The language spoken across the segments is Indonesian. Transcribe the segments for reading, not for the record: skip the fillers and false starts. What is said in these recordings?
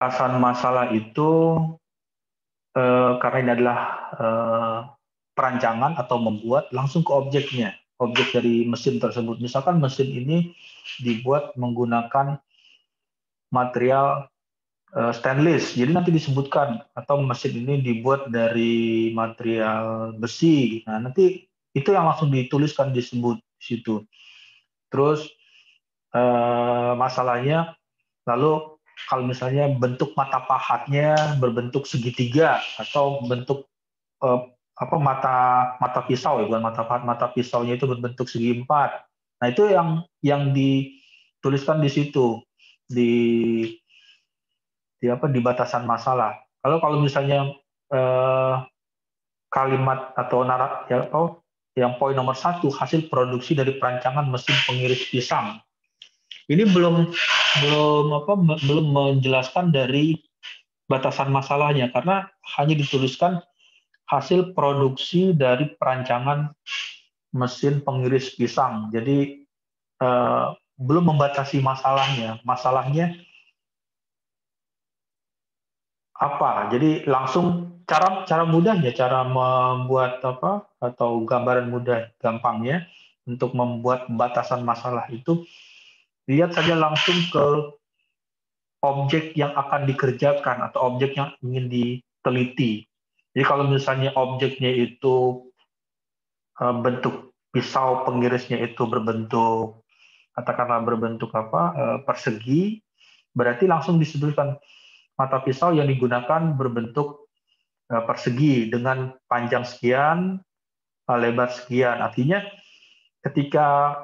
Alasan masalah itu karena ini adalah perancangan atau membuat langsung ke objeknya, objek dari mesin tersebut. Misalkan mesin ini dibuat menggunakan material stainless, jadi nanti disebutkan atau mesin ini dibuat dari material besi. Nah, nanti itu yang langsung dituliskan disebut di situ. Terus masalahnya, lalu kalau misalnya bentuk mata pahatnya berbentuk segitiga atau bentuk eh, apa mata mata pisau ya, bukan mata pahat, mata pisaunya itu berbentuk segi empat. Nah, itu yang dituliskan di situ di di batasan masalah. Kalau misalnya eh, kalimat atau narat ya, yang poin nomor 1, hasil produksi dari perancangan mesin pengiris pisang. Ini belum menjelaskan dari batasan masalahnya karena hanya dituliskan hasil produksi dari perancangan mesin pengiris pisang. Jadi belum membatasi masalahnya. Masalahnya apa? Jadi langsung cara cara mudahnya, cara membuat apa atau gambaran mudah gampangnya untuk membuat batasan masalah itu, lihat saja langsung ke objek yang akan dikerjakan atau objek yang ingin diteliti. Jadi kalau misalnya objeknya itu bentuk pisau pengirisnya itu berbentuk, katakanlah berbentuk persegi, berarti langsung disebutkan mata pisau yang digunakan berbentuk persegi dengan panjang sekian, lebar sekian. Artinya ketika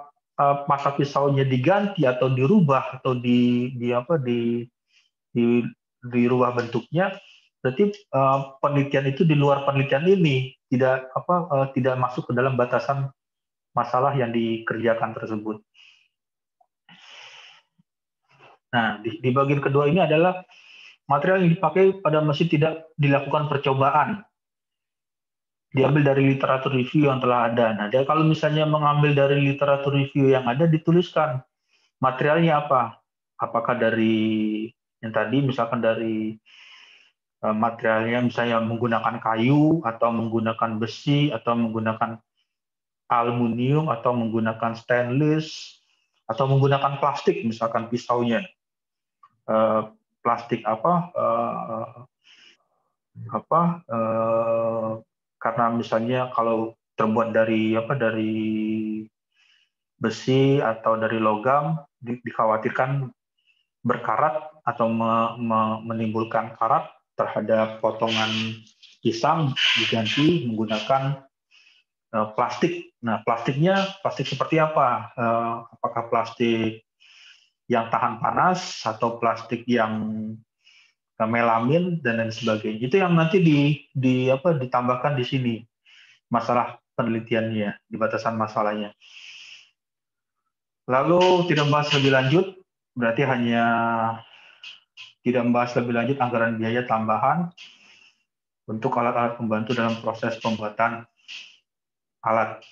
mata pisaunya diganti atau dirubah atau di dirubah bentuknya, berarti penelitian itu di luar penelitian ini, tidak masuk ke dalam batasan masalah yang dikerjakan tersebut. Nah, di bagian kedua ini adalah material yang dipakai pada mesin tidak dilakukan percobaan, diambil dari literatur review yang telah ada. Nah, dia kalau misalnya mengambil dari literatur review yang ada, dituliskan materialnya apa. Apakah dari yang tadi, misalkan dari materialnya misalnya menggunakan kayu, atau menggunakan besi, atau menggunakan aluminium, atau menggunakan stainless, atau menggunakan plastik, misalkan pisaunya. Plastik apa karena misalnya kalau terbuat dari besi atau dari logam, dikhawatirkan berkarat atau menimbulkan karat terhadap potongan pisang, diganti menggunakan plastik. Nah, plastik seperti apa? Apakah plastik yang tahan panas atau plastik yang melamin dan lain sebagainya. Itu yang nanti ditambahkan di sini masalah penelitiannya, di batasan masalahnya. Lalu tidak membahas lebih lanjut, berarti hanya tidak membahas lebih lanjut anggaran biaya tambahan untuk alat-alat pembantu dalam proses pembuatan alat.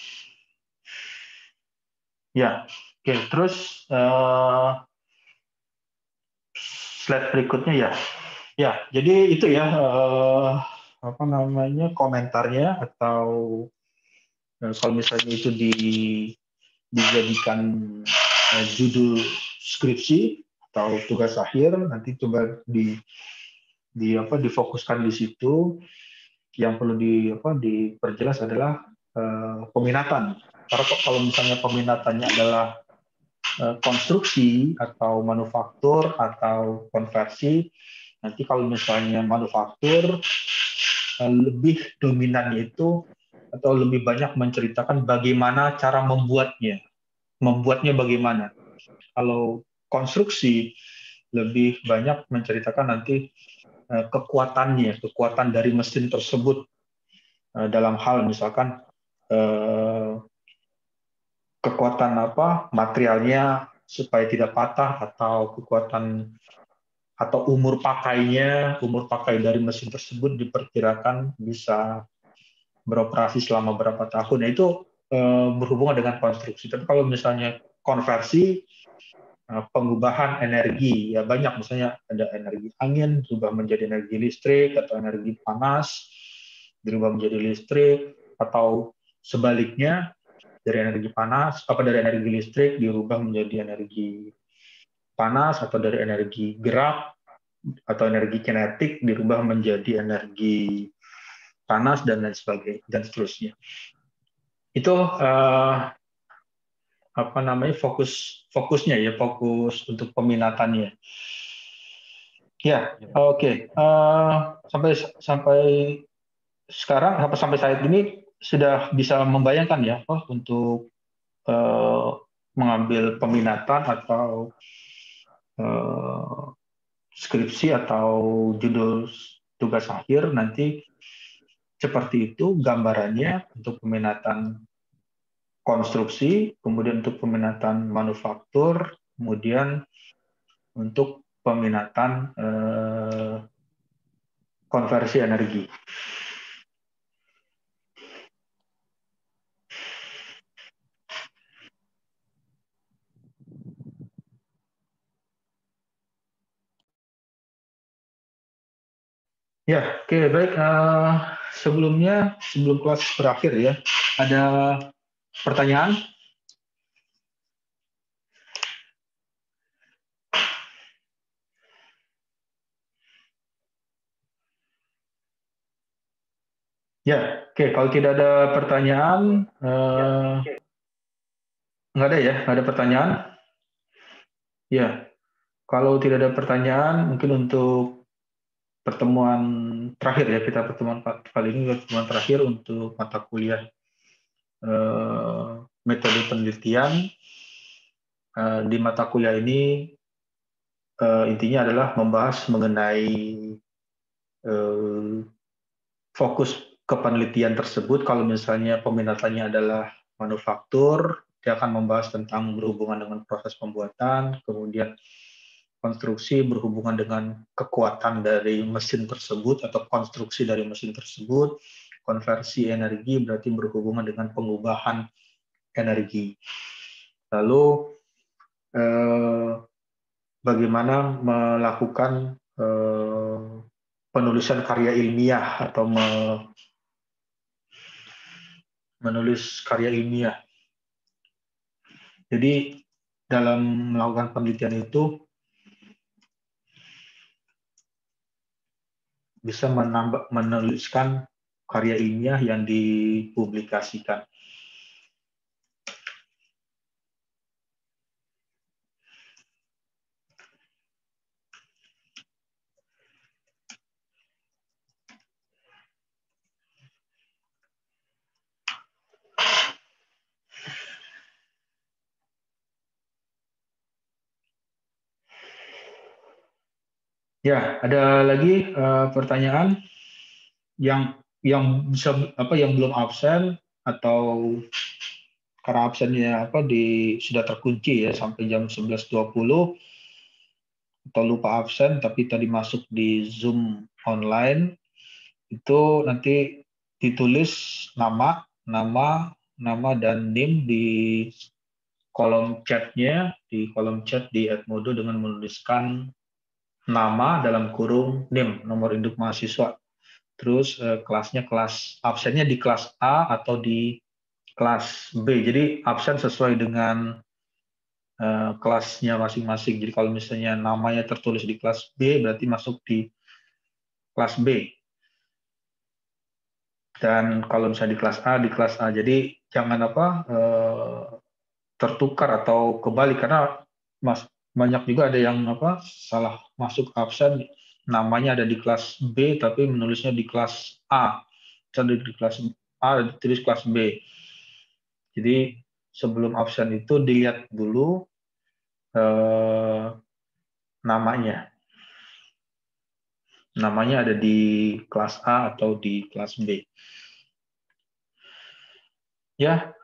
Ya, oke. Terus slide berikutnya ya. Ya, jadi itu ya komentarnya, atau kalau misalnya itu dijadikan judul skripsi atau tugas akhir, nanti coba difokuskan di situ. Yang perlu diperjelas adalah peminatan. Karena kalau misalnya peminatannya adalah konstruksi atau manufaktur atau konversi, nanti kalau misalnya manufaktur lebih dominannya itu atau lebih banyak menceritakan bagaimana cara membuatnya bagaimana. Kalau konstruksi lebih banyak menceritakan nanti kekuatan dari mesin tersebut, dalam hal misalkan kekuatan materialnya supaya tidak patah, atau kekuatan atau umur pakai dari mesin tersebut diperkirakan bisa beroperasi selama berapa tahun. Nah, itu berhubungan dengan konstruksi. Tapi kalau misalnya konversi, pengubahan energi. Ya banyak, misalnya ada energi angin berubah menjadi energi listrik, atau energi panas berubah menjadi listrik, atau sebaliknya dari energi panas dari energi listrik dirubah menjadi energi panas, atau dari energi gerak atau energi kinetik dirubah menjadi energi panas, dan lain sebagainya, dan seterusnya. Itu apa namanya, fokusnya ya, fokus untuk peminatannya. Ya, oke. Sampai sampai sekarang, sampai saat ini sudah bisa membayangkan ya, untuk mengambil peminatan atau skripsi atau judul tugas akhir nanti seperti itu gambarannya, untuk peminatan konstruksi, kemudian untuk peminatan manufaktur, kemudian untuk peminatan konversi energi. Ya, oke, baik. Sebelum kelas berakhir ya, ada pertanyaan? Ya, oke. Kalau tidak ada pertanyaan, nggak ada ya, nggak ada pertanyaan. Ya, kalau tidak ada pertanyaan, mungkin untuk pertemuan terakhir ya, kita pertemuan kali ini pertemuan terakhir untuk mata kuliah metode penelitian. Di mata kuliah ini intinya adalah membahas mengenai fokus kepenelitian tersebut. Kalau misalnya peminatannya adalah manufaktur, dia akan membahas tentang berhubungan dengan proses pembuatan, kemudian konstruksi berhubungan dengan kekuatan dari mesin tersebut atau konstruksi dari mesin tersebut, konversi energi berarti berhubungan dengan pengubahan energi. Lalu bagaimana melakukan penulisan karya ilmiah atau menulis karya ilmiah. Jadi dalam melakukan penelitian itu bisa menuliskan karya ilmiah yang dipublikasikan. Ya, ada lagi pertanyaan yang bisa yang belum absen, atau karena absennya sudah terkunci ya sampai jam 11.20, atau lupa absen tapi tadi masuk di Zoom online, itu nanti ditulis nama dan NIM di kolom chatnya, di kolom chat di Edmodo dengan menuliskan nama dalam kurung NIM, nomor induk mahasiswa. Terus kelasnya, kelas absennya di kelas A atau di kelas B. Jadi absen sesuai dengan kelasnya masing-masing. Jadi kalau misalnya namanya tertulis di kelas B, berarti masuk di kelas B. Dan kalau misalnya di kelas A. Jadi jangan tertukar atau kebalik, karena banyak juga ada yang salah masuk absen, namanya ada di kelas B tapi menulisnya di kelas A. Misalnya di kelas A ditulis kelas B. Jadi sebelum absen itu dilihat dulu namanya. Namanya ada di kelas A atau di kelas B. Ya,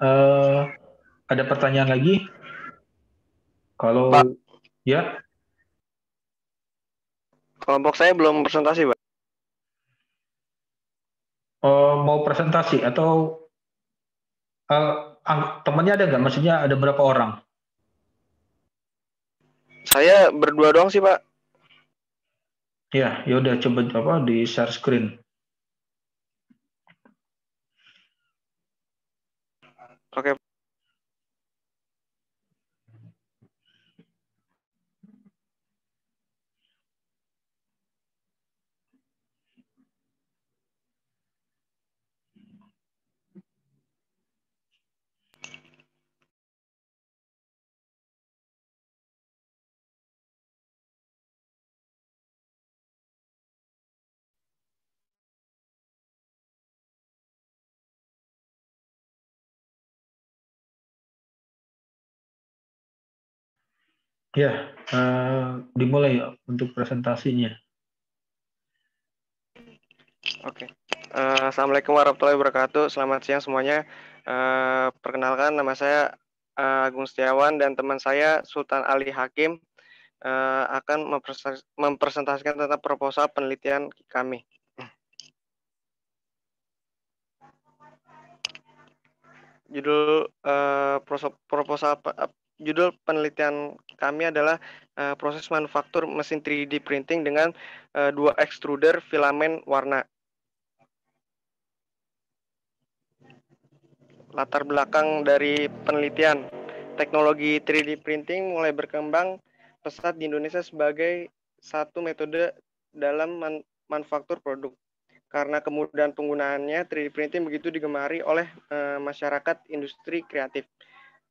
ada pertanyaan lagi? Kalau Pak, ya, kelompok saya belum presentasi, Pak. mau presentasi atau temannya ada nggak? Maksudnya ada berapa orang? Saya berdua doang sih, Pak. Ya, ya udah coba di share screen. Oke. Ya, dimulai ya untuk presentasinya. Oke. Assalamualaikum warahmatullahi wabarakatuh. Selamat siang semuanya. Perkenalkan, nama saya Agung Setiawan dan teman saya Sultan Ali Hakim akan mempresentasikan tentang proposal penelitian kami. Judul judul penelitian kami adalah proses manufaktur mesin 3D printing dengan dua extruder filamen warna. Latar belakang dari penelitian, teknologi 3D printing mulai berkembang pesat di Indonesia sebagai satu metode dalam manufaktur produk. Karena kemudahan penggunaannya, 3D printing begitu digemari oleh masyarakat industri kreatif.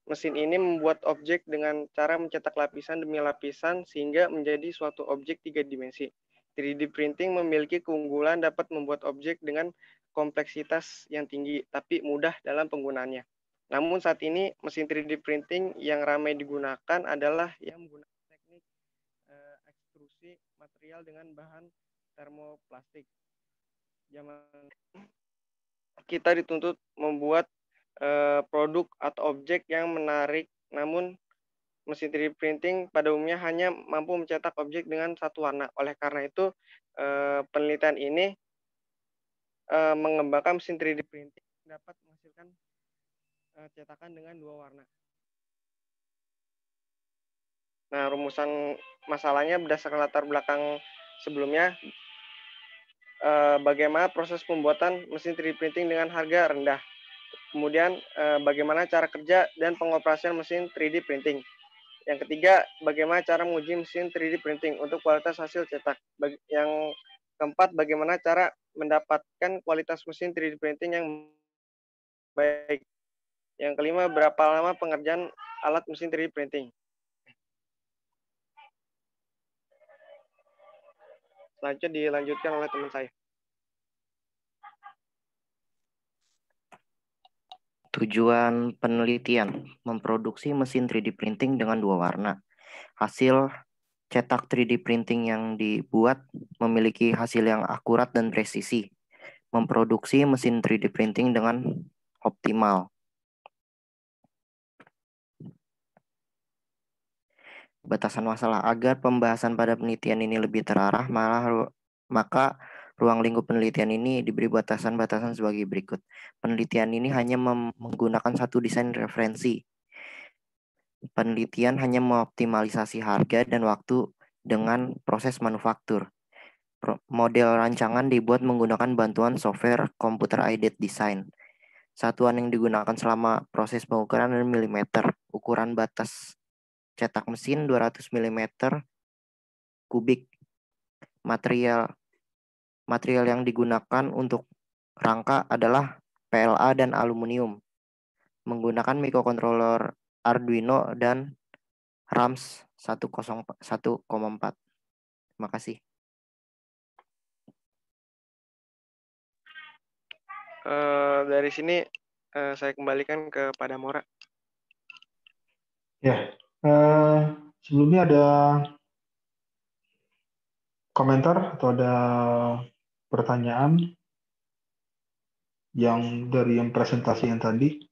Mesin ini membuat objek dengan cara mencetak lapisan demi lapisan sehingga menjadi suatu objek 3 dimensi. 3D printing memiliki keunggulan dapat membuat objek dengan kompleksitas yang tinggi, tapi mudah dalam penggunaannya. Namun saat ini mesin 3D printing yang ramai digunakan adalah yang menggunakan teknik ekstrusi material dengan bahan termoplastik. Zaman kita dituntut membuat produk atau objek yang menarik, namun mesin 3D printing pada umumnya hanya mampu mencetak objek dengan satu warna. Oleh karena itu, penelitian ini mengembangkan mesin 3D printing dapat menghasilkan cetakan dengan dua warna. Nah, rumusan masalahnya berdasarkan latar belakang sebelumnya, bagaimana proses pembuatan mesin 3D printing dengan harga rendah. Kemudian, bagaimana cara kerja dan pengoperasian mesin 3D printing. Yang ketiga, bagaimana cara menguji mesin 3D printing untuk kualitas hasil cetak. Yang keempat, bagaimana cara mendapatkan kualitas mesin 3D printing yang baik. Yang kelima, berapa lama pengerjaan alat mesin 3D printing. Selanjutnya dilanjutkan oleh teman saya. Tujuan penelitian, memproduksi mesin 3D printing dengan dua warna. Hasil cetak 3D printing yang dibuat memiliki hasil yang akurat dan presisi. Memproduksi mesin 3D printing dengan optimal. Batasan masalah. Agar pembahasan pada penelitian ini lebih terarah, maka ruang lingkup penelitian ini diberi batasan-batasan sebagai berikut. Penelitian ini hanya menggunakan satu desain referensi. Penelitian hanya mengoptimalisasi harga dan waktu dengan proses manufaktur. Model rancangan dibuat menggunakan bantuan software computer-aided design. Satuan yang digunakan selama proses pengukuran adalah milimeter. Ukuran batas cetak mesin 200 mm kubik. Material yang digunakan untuk rangka adalah PLA dan aluminium. Menggunakan microcontroller Arduino dan RAMS 1,4. Terima kasih. Dari sini saya kembalikan kepada Mora. Ya, sebelumnya ada komentar atau ada pertanyaan yang dari yang presentasi yang tadi?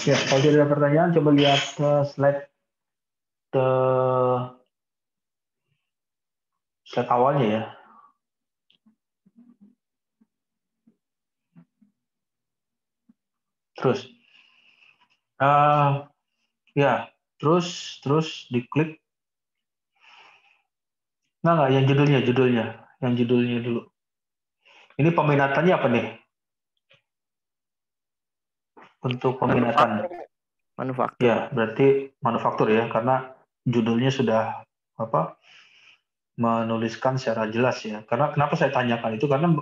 Ya, kalau tidak ada pertanyaan, coba lihat slide slide awalnya ya. Terus, ya, terus diklik. Nggak, yang judulnya dulu. Ini peminatannya apa nih? Untuk peminatan, Manufaktur, ya Pak. berarti manufaktur ya, karena judulnya sudah apa menuliskan secara jelas ya. Karena kenapa saya tanyakan itu karena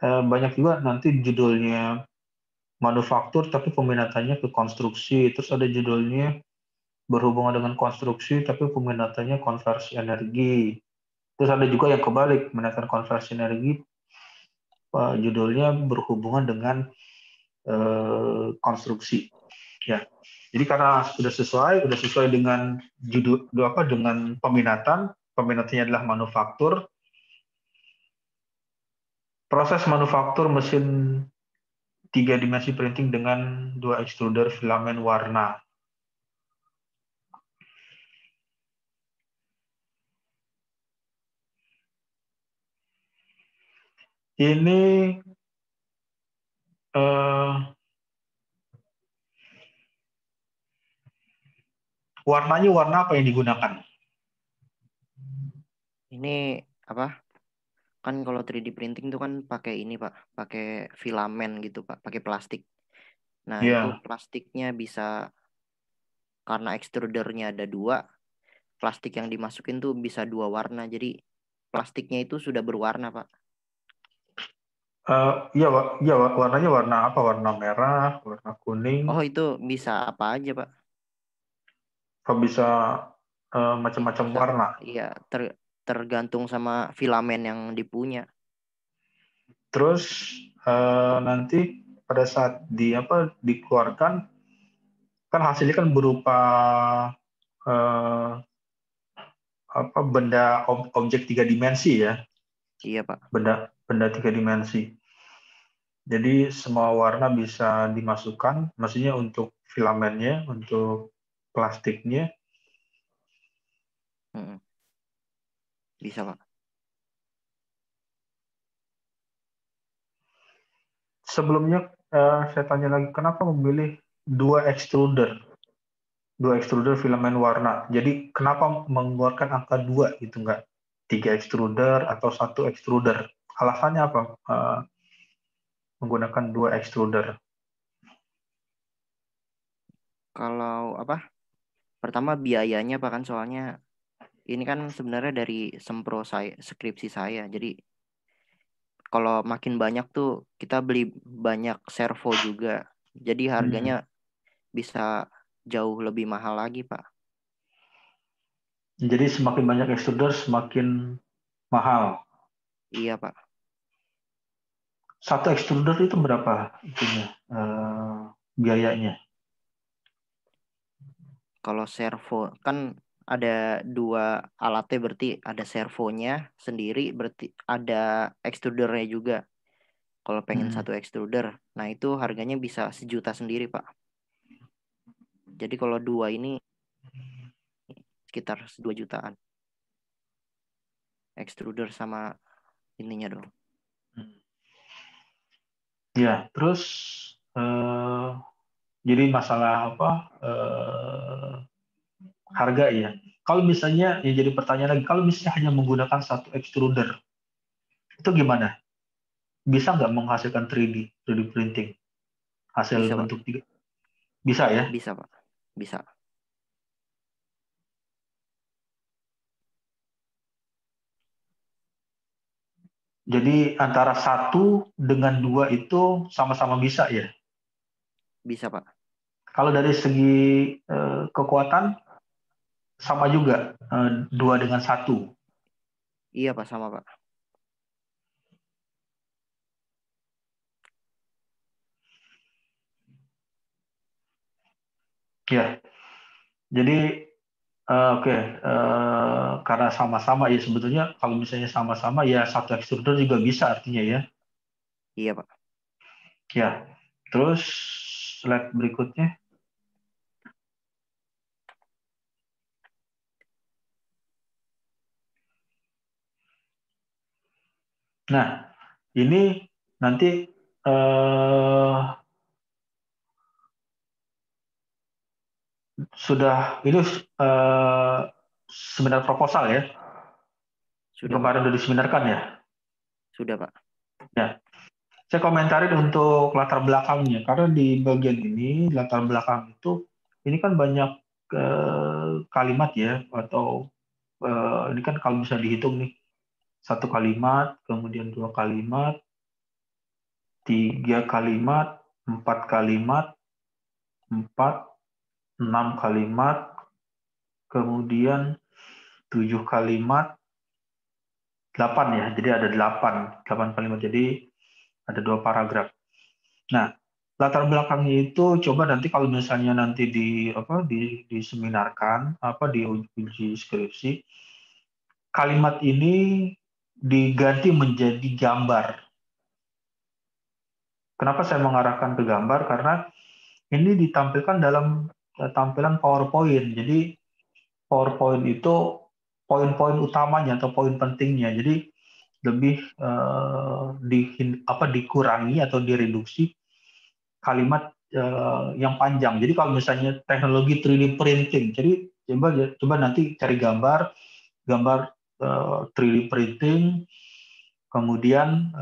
banyak juga nanti judulnya manufaktur tapi peminatannya ke konstruksi, terus ada judulnya berhubungan dengan konstruksi tapi peminatannya konversi energi. Terus ada juga yang kebalik, peminatan konversi energi judulnya berhubungan dengan konstruksi. Ya. Jadi karena sudah sesuai dengan judul dengan peminatannya adalah manufaktur. Proses manufaktur mesin 3 dimensi printing dengan 2 extruder filamen warna. Ini warnanya warna apa yang digunakan? Ini apa? Kan kalau 3D printing itu kan pakai ini, Pak, pakai filamen gitu, Pak, pakai plastik. Nah, itu Ya, plastiknya bisa, karena ekstrudernya ada 2, plastik yang dimasukin tuh bisa 2 warna. Jadi plastiknya itu sudah berwarna, Pak. iya, iya, warnanya warna apa? Warna merah, warna kuning, Oh, itu bisa apa aja, Pak? apa bisa macam-macam Bisa, warna. iya, tergantung sama filamen yang dipunya. Terus nanti pada saat dikeluarkan kan hasilnya kan berupa eh, benda objek 3 dimensi ya, Iya, Pak. benda benda 3 dimensi. Jadi semua warna bisa dimasukkan, maksudnya untuk filamennya, untuk plastiknya. Mm-mm. Bisa, Pak. Sebelumnya saya tanya lagi, kenapa memilih dua extruder filamen warna? Jadi kenapa mengeluarkan angka 2 gitu, nggak 3 extruder atau 1 extruder? Alasannya apa menggunakan 2 extruder? Kalau apa? Pertama biayanya, Pak, kan soalnya ini kan sebenarnya dari sempro saya, skripsi saya. Jadi kalau makin banyak tuh kita beli banyak servo juga. Jadi harganya Hmm. bisa jauh lebih mahal lagi, Pak. Jadi semakin banyak extruder semakin mahal. Iya, Pak. 1 extruder itu berapa itunya biayanya? Kalau servo kan ada 2 alatnya, berarti ada servonya sendiri, berarti ada extrudernya juga. Kalau pengen Hmm. 1 extruder, nah itu harganya bisa 1 juta sendiri, Pak. Jadi kalau 2 ini sekitar 2 jutaan. Extruder sama ininya dong. Ya, terus jadi masalah apa? Harga ya. Kalau misalnya ya jadi pertanyaan lagi, kalau misalnya hanya menggunakan 1 extruder, itu gimana? Bisa nggak menghasilkan 3D printing hasil Bisa, Pak. bentuk tiga? Bisa ya. Bisa, Pak. Bisa. Jadi antara 1 dengan 2 itu sama-sama bisa ya. Bisa, Pak. Kalau dari segi kekuatan sama juga 2 dengan 1. Iya, Pak, sama, Pak. Ya. Jadi oke, karena sama-sama ya sebetulnya kalau misalnya sama-sama ya 1 extruder juga bisa artinya ya. Iya, Pak. Ya. Terus slide berikutnya. Nah, ini nanti sudah ini seminar proposal ya. Sudah, Kemarin sudah diseminarkan ya. Sudah, Pak. Ya, saya komentarin untuk latar belakangnya karena di bagian ini latar belakang itu ini kan banyak kalimat ya atau ini kan kalau bisa dihitung nih 1 kalimat, kemudian 2 kalimat, 3 kalimat, 4 kalimat, 4, 6 kalimat, kemudian 7 kalimat, 8 ya. Jadi ada 8 kalimat. Jadi ada 2 paragraf. Nah, latar belakangnya itu coba nanti kalau misalnya nanti diseminarkan di uji skripsi, kalimat ini diganti menjadi gambar. Kenapa saya mengarahkan ke gambar? Karena ini ditampilkan dalam tampilan PowerPoint. Jadi PowerPoint itu poin-poin utamanya atau poin pentingnya. Jadi lebih dikurangi atau direduksi kalimat yang panjang. Jadi kalau misalnya teknologi 3D printing, jadi coba nanti cari gambar 3D printing, kemudian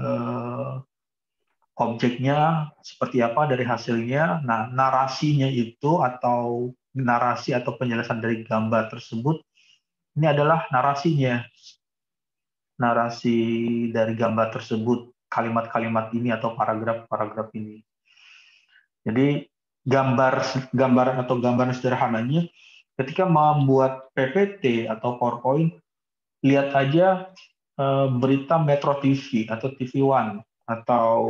objeknya seperti apa dari hasilnya. Nah, narasinya itu atau narasi atau penjelasan dari gambar tersebut ini adalah narasinya. Narasi dari gambar tersebut, kalimat-kalimat ini atau paragraf-paragraf ini. Jadi gambaran atau gambaran sederhananya ketika membuat PPT atau PowerPoint, lihat aja berita Metro TV atau TV One atau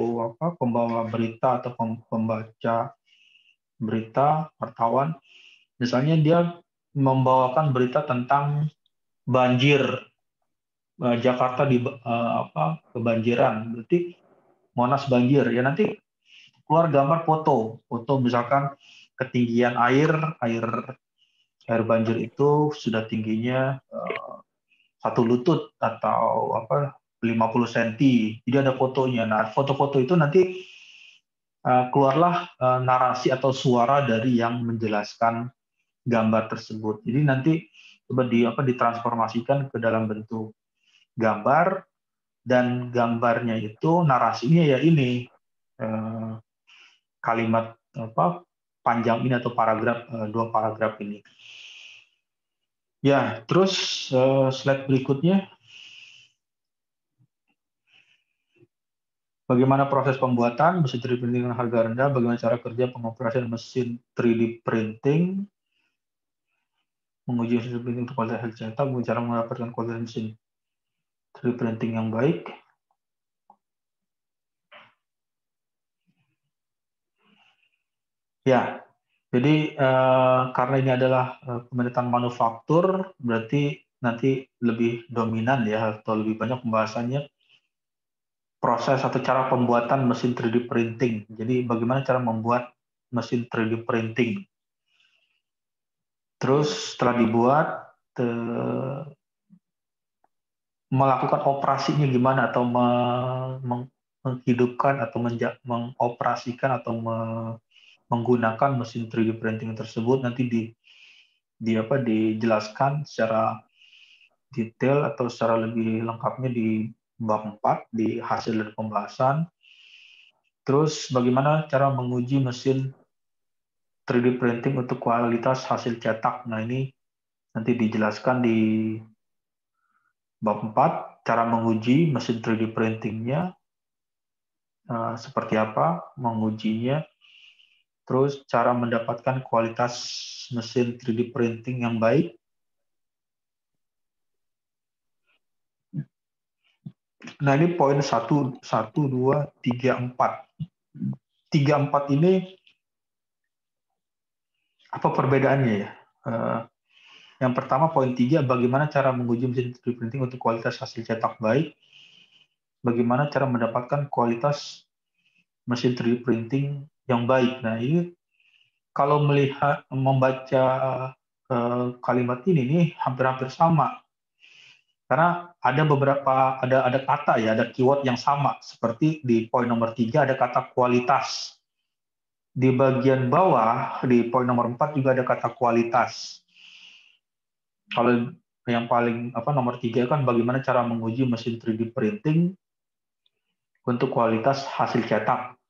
pembawa berita atau pembaca berita, wartawan, misalnya dia membawakan berita tentang banjir Jakarta di kebanjiran, berarti Monas banjir. Ya nanti keluar gambar foto misalkan ketinggian air banjir itu sudah tingginya 1 lutut atau 50 cm. Jadi ada fotonya. Nah, foto-foto itu nanti keluarlah narasi atau suara dari yang menjelaskan gambar tersebut. Jadi nanti coba ditransformasikan ke dalam bentuk gambar, dan gambarnya itu narasinya ya ini kalimat panjang ini atau paragraf 2 paragraf ini. Ya, terus slide berikutnya. Bagaimana proses pembuatan mesin 3D printing dengan harga rendah, bagaimana cara kerja pengoperasian mesin 3D printing, menguji mesin 3D printing untuk kualitas hasil cetak, bagaimana cara mendapatkan kualitas mesin 3D printing yang baik. Ya, jadi karena ini adalah pemerintahan manufaktur, berarti nanti lebih dominan ya atau lebih banyak pembahasannya proses atau cara pembuatan mesin 3D printing. Jadi bagaimana cara membuat mesin 3D printing. Terus setelah dibuat, melakukan operasinya gimana atau menghidupkan atau mengoperasikan atau menggunakan mesin 3D printing tersebut nanti dijelaskan secara detail atau secara lebih lengkapnya di bab 4 di hasil dan pembahasan. Terus bagaimana cara menguji mesin 3D printing untuk kualitas hasil cetak. Nah, ini nanti dijelaskan di bab 4, cara menguji mesin 3D printingnya seperti apa, mengujinya. Terus cara mendapatkan kualitas mesin 3D printing yang baik. Nah, ini poin 1, 2, 3, 4. 3, 4 ini apa perbedaannya ya? Yang pertama poin 3, bagaimana cara menguji mesin 3D printing untuk kualitas hasil cetak baik. Bagaimana cara mendapatkan kualitas mesin 3D printing yang baik. Nah, ini kalau membaca kalimat ini nih hampir-hampir sama. Karena ada kata ya, ada keyword yang sama. Seperti di poin nomor 3 ada kata kualitas. Di bagian bawah di poin nomor 4 juga ada kata kualitas. Kalau yang paling nomor 3 kan bagaimana cara menguji mesin 3D printing untuk kualitas hasil cetak.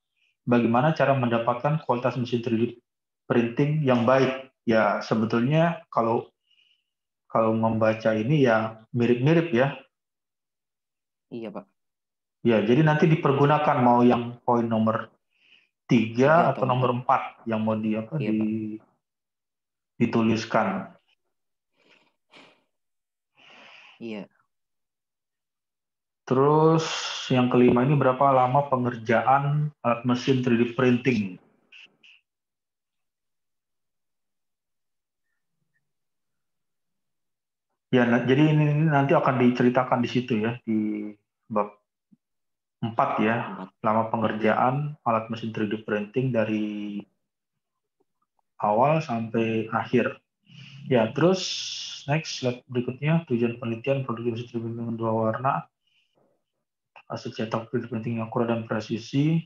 Bagaimana cara mendapatkan kualitas mesin 3D printing yang baik? Ya sebetulnya kalau membaca ini ya mirip-mirip ya. Iya, Pak. Ya, jadi nanti dipergunakan mau yang poin nomor 3 Atau atau nomor 4. 4 yang mau Iya, Pak. dituliskan. Iya. Terus yang kelima ini berapa lama pengerjaan alat mesin 3D printing? Ya, jadi ini nanti akan diceritakan di situ ya, di bab 4 ya, 4. lama pengerjaan alat mesin 3D printing dari awal sampai akhir. Ya, terus next slide berikutnya, tujuan penelitian produksi mesin 3D printing dengan 2 warna, hasil cetak 3D printing yang akurat dan presisi,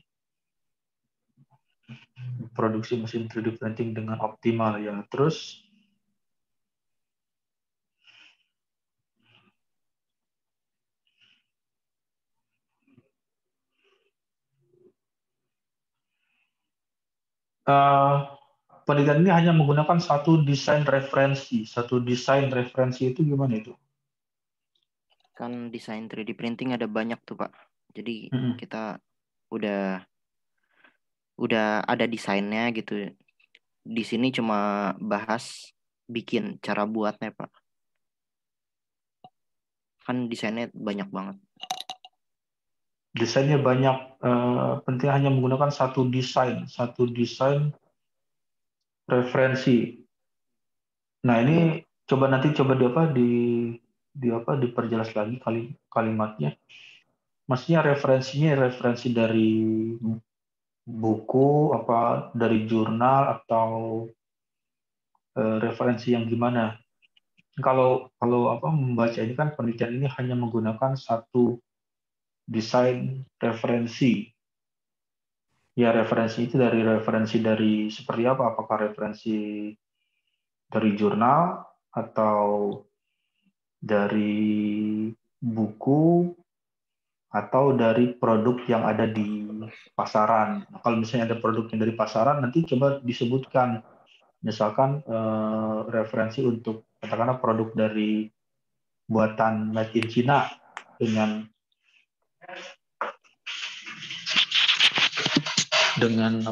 produksi mesin 3D printing dengan optimal ya. Terus penelitian ini hanya menggunakan satu desain referensi. Satu desain referensi itu gimana itu? Kan desain 3D printing ada banyak tuh, Pak. Jadi kita udah ada desainnya gitu. Di sini cuma bahas bikin cara buatnya, Pak. Kan desainnya banyak banget. Desainnya banyak, penting hanya menggunakan satu desain referensi. Nah Iya, Pak. ini coba diperjelas lagi kalimatnya. Maksudnya referensinya referensi dari buku, dari jurnal atau referensi yang gimana? Kalau membaca ini kan penelitian ini hanya menggunakan satu desain referensi. Ya referensi itu referensi dari seperti apa? Apakah referensi dari jurnal atau dari buku atau dari produk yang ada di pasaran. Nah, kalau misalnya ada produk yang dari pasaran, nanti coba disebutkan, misalkan referensi untuk katakanlah produk dari buatan made in China dengan dengan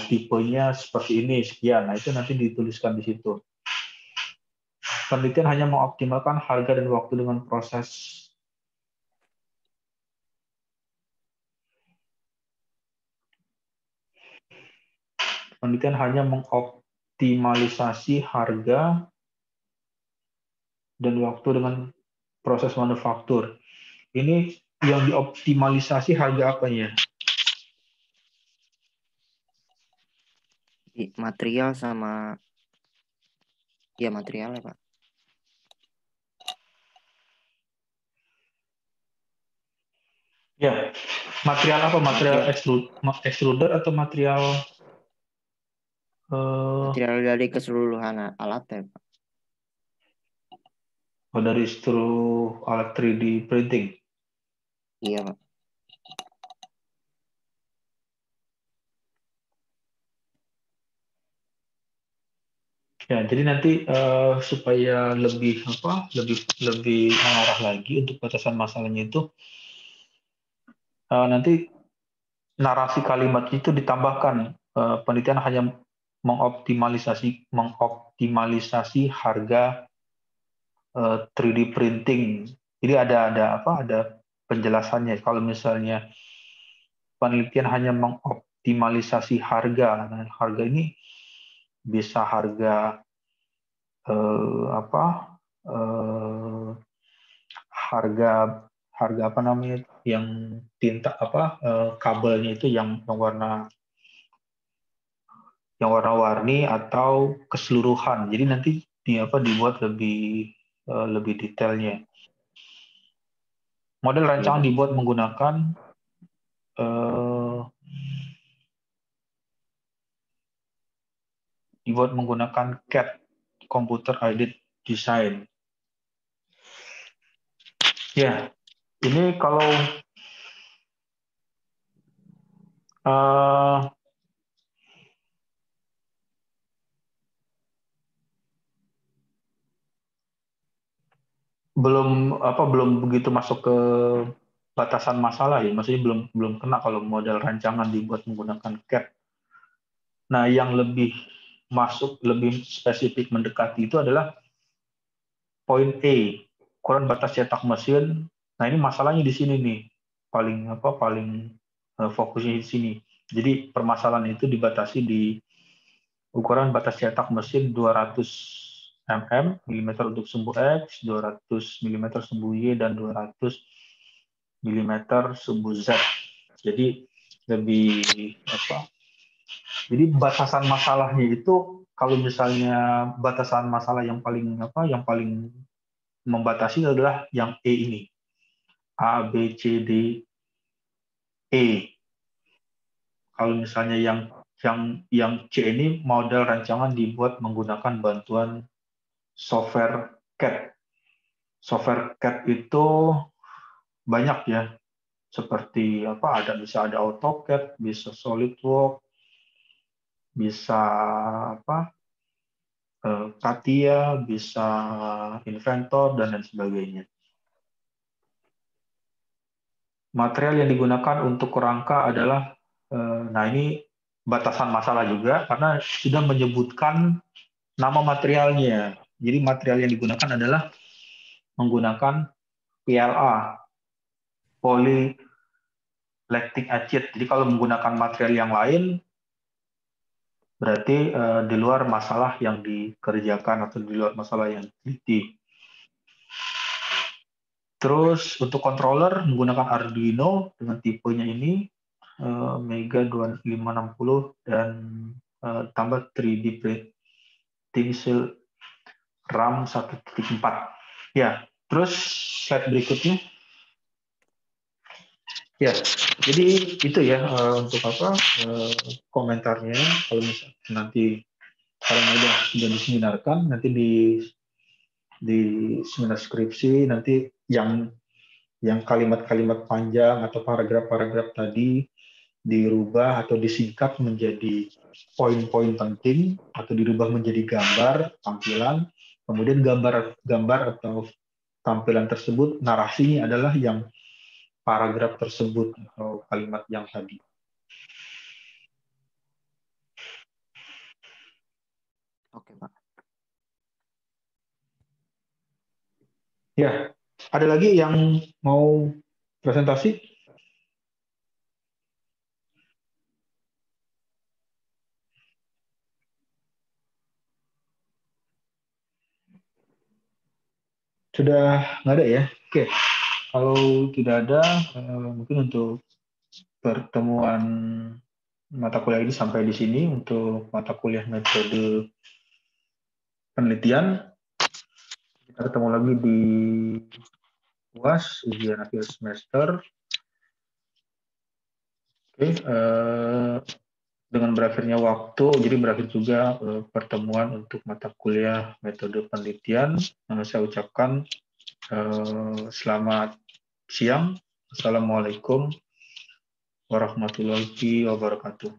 tipenya seperti ini sekian. Nah itu nanti dituliskan di situ. Penelitian hanya mengoptimalkan harga dan waktu dengan proses penelitian hanya mengoptimalisasi harga dan waktu dengan proses manufaktur. Ini yang dioptimalisasi harga apanya? Material sama ya materialnya, Pak. Ya, material apa? Material extruder atau material Material dari keseluruhan alatnya, Pak. dari seluruh alat 3D printing? Iya, Pak. Ya, jadi nanti supaya lebih mengarah lagi untuk batasan masalahnya itu nanti narasi kalimat itu ditambahkan penelitian hanya mengoptimalisasi harga 3D printing. Jadi ada penjelasannya. Kalau misalnya penelitian hanya mengoptimalisasi harga, nah harga ini bisa harga eh, apa? eh, harga harga apa namanya yang tinta kabelnya itu yang warna-warni atau keseluruhan. Jadi nanti dibuat lebih detailnya. Model rancangan dibuat menggunakan CAD, Computer Aided Design. Ya, ini kalau belum begitu masuk ke batasan masalah ya, maksudnya belum kena kalau model rancangan dibuat menggunakan CAD. Nah, yang lebih spesifik mendekati itu adalah poin A, ukuran batas cetak mesin. Nah, ini masalahnya di sini nih, paling fokusnya di sini. Jadi permasalahan itu dibatasi di ukuran batas cetak mesin 200 mm untuk sumbu X, 200 mm sumbu Y, dan 200 mm sumbu Z. Jadi jadi batasan masalahnya itu, kalau misalnya batasan masalah yang paling membatasi adalah yang E ini. A, B, C, D, E. Kalau misalnya yang C ini model rancangan dibuat menggunakan bantuan software CAD. Software CAD itu banyak ya. Seperti bisa ada AutoCAD, bisa SolidWorks, bisa CATIA, bisa Inventor, dan lain sebagainya. Material yang digunakan untuk kerangka adalah, nah ini batasan masalah juga, karena sudah menyebutkan nama materialnya. Jadi material yang digunakan adalah menggunakan PLA, polylactic acid. Jadi kalau menggunakan material yang lain, berarti di luar masalah yang dikerjakan atau di luar masalah yang diteliti. Terus untuk controller menggunakan Arduino dengan tipenya ini Mega 2560 dan tambah 3D printing cell RAM 1.4. Ya, terus slide berikutnya. Ya, jadi itu ya untuk komentarnya. Kalau misalnya nanti sudah diseminarkan, nanti di seminar skripsi nanti yang kalimat-kalimat panjang atau paragraf-paragraf tadi dirubah atau disingkat menjadi poin-poin penting atau dirubah menjadi gambar tampilan. Kemudian gambar atau tampilan tersebut narasinya adalah yang paragraf tersebut atau kalimat yang tadi. Oke, Pak. Ya, ada lagi yang mau presentasi? Sudah nggak ada ya? Oke, kalau tidak ada, mungkin untuk pertemuan mata kuliah ini sampai di sini untuk mata kuliah metode penelitian. Kita ketemu lagi di UAS, ujian akhir semester. Oke, dengan berakhirnya waktu, jadi berakhir juga pertemuan untuk mata kuliah metode penelitian. Saya ucapkan selamat siang. Assalamualaikum warahmatullahi wabarakatuh.